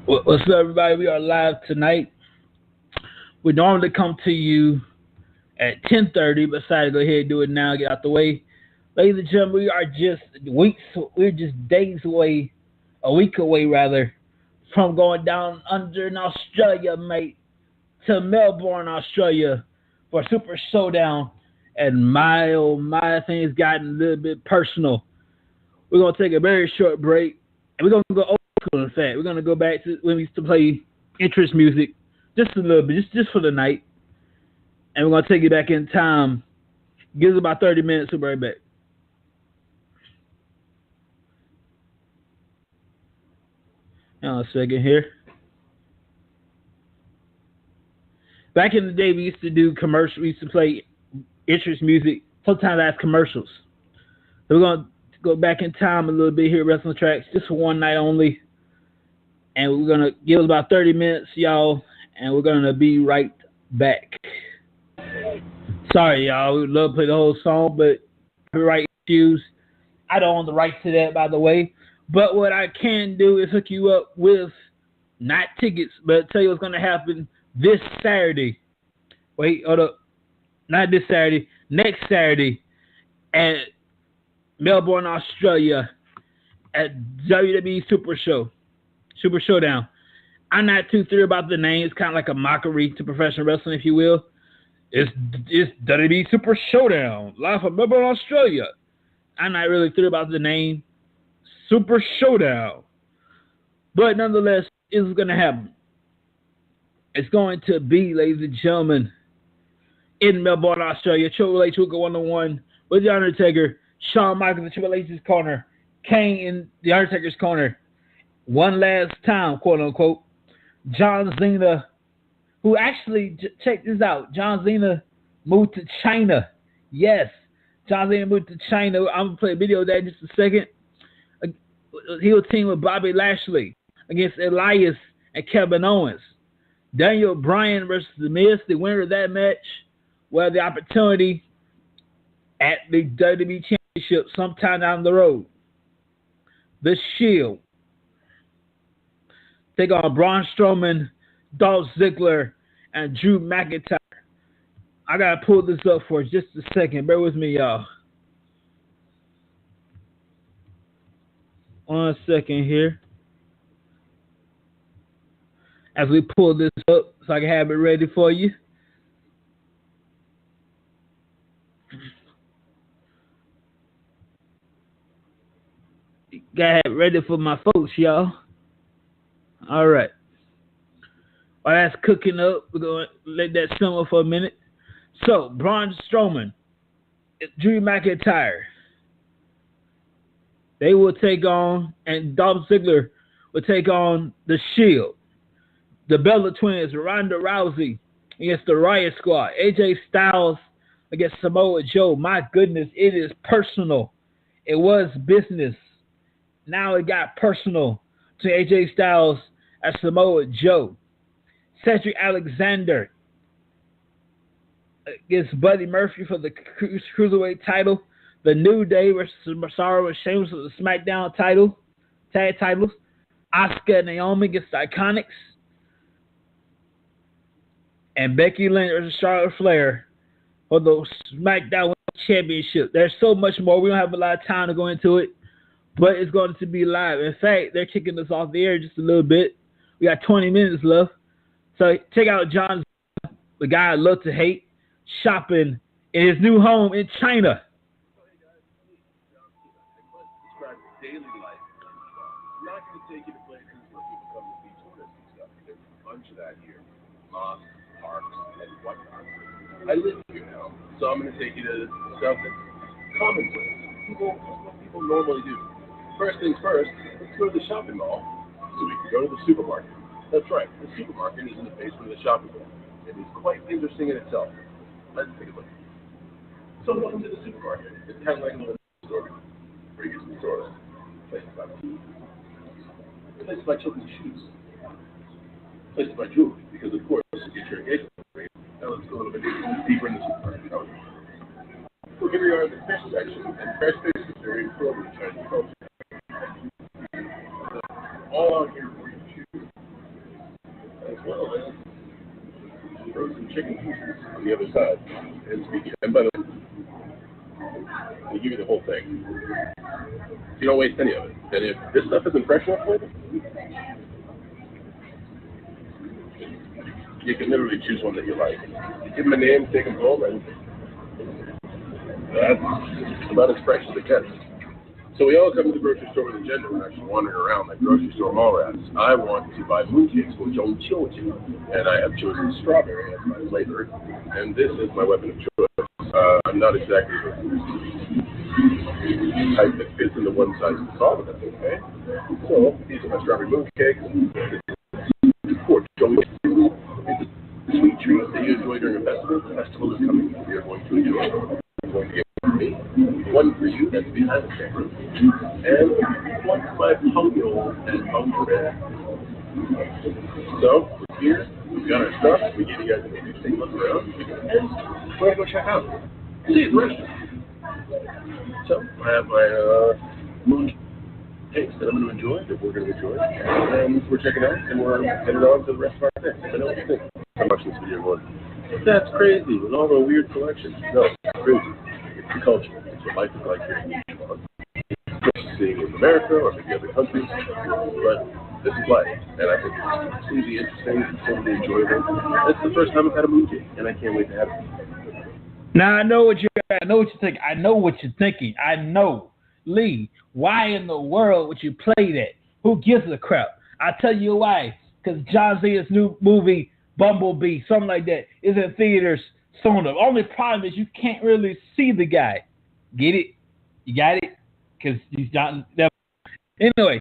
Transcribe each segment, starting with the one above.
What's up, everybody? We are live tonight. We normally come to you at 10:30, but decided to go ahead and do it now. Get out the way, ladies and gentlemen. We are just weeks. We're just days away, a week away rather, from going down under in Australia, mate, to Melbourne, Australia, for Super Showdown. And my oh my, things gotten a little bit personal. We're gonna take a very short break, and we're gonna go old school. In fact, we're gonna go back to when we used to play interest music, just a little bit, just for the night, and we're gonna take you back in time. Give us about 30 minutes. We'll be right back. Hang on a second here. Back in the day, we used to do commercials. We used to play interest music. Sometimes that's commercials. So we're gonna go back in time a little bit here, wrestling tracks, just for one night only. And we're going to give it about 30 minutes, y'all, and we're going to be right back. Sorry, y'all. We would love to play the whole song, but copyright issues. I don't own the rights to that, by the way. But what I can do is hook you up with, not tickets, but tell you what's going to happen this Saturday. Wait, hold up. Not this Saturday. Next Saturday at Melbourne, Australia, at WWE Super Showdown. I'm not too thrilled about the name. It's kind of like a mockery to professional wrestling, if you will. It's WWE Super Showdown, live from Melbourne, Australia. I'm not really thrilled about the name, Super Showdown. But nonetheless, it's going to happen. It's going to be, ladies and gentlemen, in Melbourne, Australia. Triple H will go 1-on-1 with The Undertaker. Shawn Michaels in Triple H's corner. Kane in The Undertaker's corner. One last time, quote unquote. John Cena, who actually, check this out, John Cena moved to China. Yes, John Cena moved to China. I'm going to play a video of that in just a second. He will team with Bobby Lashley against Elias and Kevin Owens. Daniel Bryan versus The Miz, the winner of that match, will have the opportunity at the WWE Championship sometime down the road. The Shield take on Braun Strowman, Dolph Ziggler, and Drew McIntyre. I got to pull this up for just a second. Bear with me, y'all. 1 second here. As we pull this up so I can have it ready for you. Got it ready for my folks, y'all. All right. While that's cooking up, we're going to let that simmer for a minute. So, Braun Strowman, Drew McIntyre, they will take on, and Dolph Ziggler will take on the Shield. The Bella Twins, Ronda Rousey against the Riot Squad. AJ Styles against Samoa Joe. My goodness, it is personal. It was business. Now it got personal to AJ Styles and Samoa Joe. Cedric Alexander against Buddy Murphy for the Cruiserweight title. The New Day versus Cesaro and Sheamus for the SmackDown tag titles. Asuka and Naomi against the Iconics. And Becky Lynch versus Charlotte Flair for the SmackDown Championship. There's so much more. We don't have a lot of time to go into it, but it's going to be live. In fact, they're kicking us off the air just a little bit. We got 20 minutes left. So check out John, the guy I love to hate, shopping in his new home in China. Describe daily life. I'm not going to take you to places where people come to see tourists and stuff. There's a bunch of that here. Mosques, parks, and whatnot. I live here now, so I'm going to take you to something commonplace. What people normally do. First things first, let's go to the shopping mall so we can go to the supermarket. That's right, the supermarket is in the basement of the shopping mall. It is quite interesting in itself. Let's take a look. So welcome to the supermarket. It's kind of like a little store where you get some stores. Places to buy food. Places to buy children's shoes. Places to buy jewelry, because of course, you get your engagement ring. Now let's go a little bit deeper in the supermarket. So here we are in the fish section, and fresh fish is very important in Chinese culture. All out here for you to choose. Well, throw some chicken pieces on the other side. And by the way, they give you the whole thing. So you don't waste any of it. And if this stuff isn't fresh enough for you can literally choose one that you like. Give them a name, take them home, and that's about as fresh as it gets. So we all come to the grocery store with agenda. We're actually wandering around like grocery store mall rats. I want to buy mooncakes for Jongqiu, and I have chosen strawberry as my flavor. And this is my weapon of choice. I'm not exactly the type that fits into one size fits all, but that's okay. So these are my strawberry mooncakes. For Jongqiu, it's a sweet treat that you enjoy during a festival. The festival is coming. We are going to enjoy it. We're going to get one for you, that's behind the camera, and one for my ponyo and ponyo bear. So, we're here, we've got our stuff, we gave you guys a interesting look around, and we're going to go check out. See you at the restaurant. So, I have my moon cakes that I'm going to enjoy, that we're going to enjoy, and we're checking out, and we're headed on to the rest of our day. I know what you think. I'm watching this video going, that's crazy, with all the weird collections. No, it's crazy. It's the culture. It's what life is like here in New York. Seeing in America or maybe other countries, but this is life, and I think it's completely interesting, it's totally enjoyable. It's the first time I've had a mooncake, and I can't wait to have it. Now I know what you're thinking. I know what you're thinking. I know, Lee. Why in the world would you play that? Who gives a crap? I'll tell you why. Because John Cena's new movie, Bumblebee, something like that, is in theaters soon. The only problem is you can't really see the guy. Get it? You got it? Because he's not. Anyway,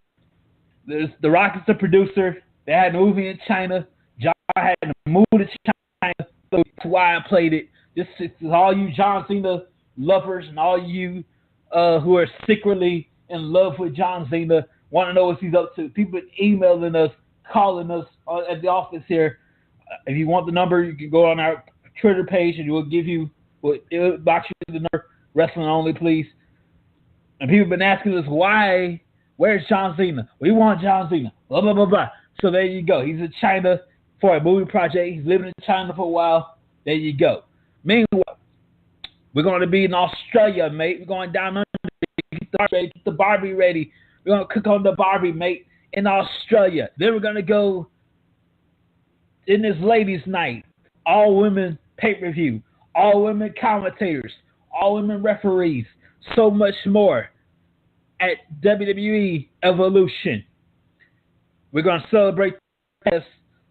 The Rock is the producer. They had a movie in China. John had to move to China, so that's why I played it. This is all you John Cena lovers and all you who are secretly in love with John Cena, want to know what he's up to. People emailing us, calling us at the office here. If you want the number, you can go on our Twitter page and it'll box you the number, wrestling only, please. And people have been asking us, where's John Cena? We want John Cena, blah, blah, blah, blah. So there you go. He's in China for a movie project. He's living in China for a while. There you go. Meanwhile, we're going to be in Australia, mate. We're going down under, get the Barbie ready. We're going to cook on the Barbie, mate, in Australia. Then we're going to go in this ladies' night, all women pay-per-view, all women commentators, all women referees, so much more at WWE Evolution. We're going to celebrate the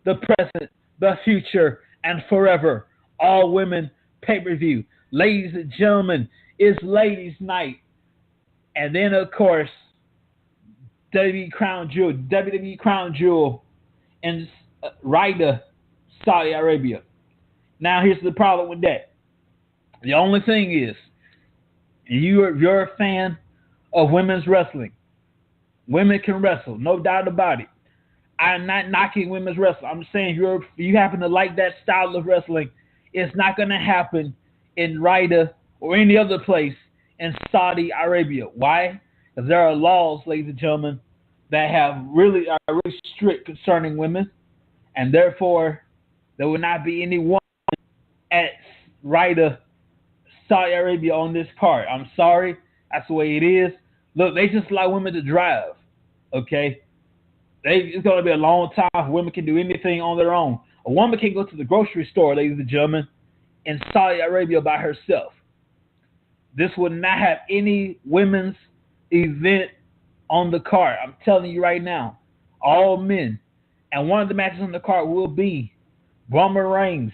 present, the future, and forever. All women pay-per-view. Ladies and gentlemen, it's ladies' night. And then, of course, WWE Crown Jewel in Riyadh, Saudi Arabia. Now, here's the problem with that. The only thing is, you're a fan of women's wrestling. Women can wrestle, no doubt about it. I'm not knocking women's wrestling. I'm saying if you happen to like that style of wrestling, it's not going to happen in Riyadh or any other place in Saudi Arabia. Why? Because there are laws, ladies and gentlemen, that are really strict concerning women, and therefore there will not be any woman at Riyadh, Saudi Arabia on this card. I'm sorry. That's the way it is. Look, they just allow women to drive, okay? It's going to be a long time if women can do anything on their own. A woman can go to the grocery store, ladies and gentlemen, in Saudi Arabia by herself. This would not have any women's event on the card. I'm telling you right now, all men. And one of the matches on the card will be Roman Reigns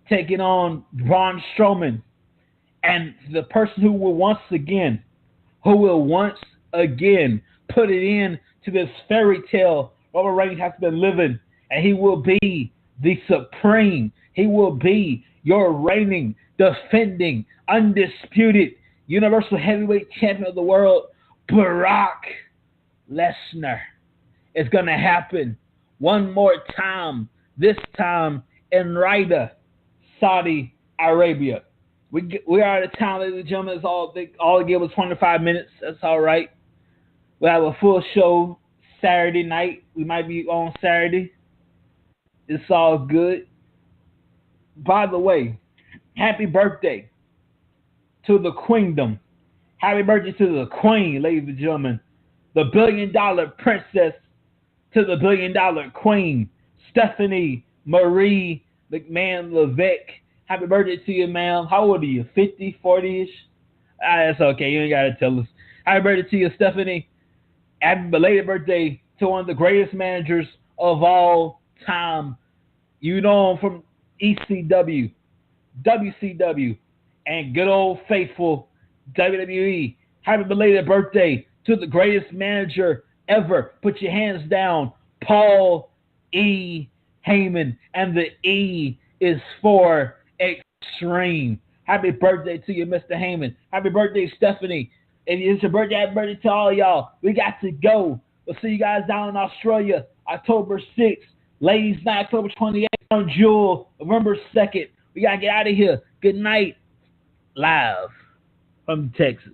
taking on Braun Strowman. And the person who will once again put it in to this fairy tale Roman Reigns has been living, and he will be the supreme. He will be your reigning, defending, undisputed Universal Heavyweight Champion of the world, Brock Lesnar. It's going to happen one more time, this time in Riyadh, Saudi Arabia. We are out of town, ladies and gentlemen. All they give us 25 minutes. That's all right. We'll have a full show Saturday night. We might be on Saturday. It's all good. By the way, happy birthday to the queendom. Happy birthday to the queen, ladies and gentlemen. The $1 billion princess to the $1 billion queen, Stephanie Marie McMahon Levesque. Happy birthday to you, ma'am. How old are you? 50, 40-ish? That's okay. You ain't got to tell us. Happy birthday to you, Stephanie. Happy belated birthday to one of the greatest managers of all time. You know him from ECW, WCW, and good old faithful WWE. Happy belated birthday to the greatest manager ever. Put your hands down, Paul E. Heyman. And the E is for extreme. Happy birthday to you, Mr. Heyman. Happy birthday, Stephanie. If it's your birthday, happy birthday to all y'all. We got to go. We'll see you guys down in Australia, October 6th. Ladies' Night, October 28th. On Jewel, November 2nd. We got to get out of here. Good night. Live from Texas.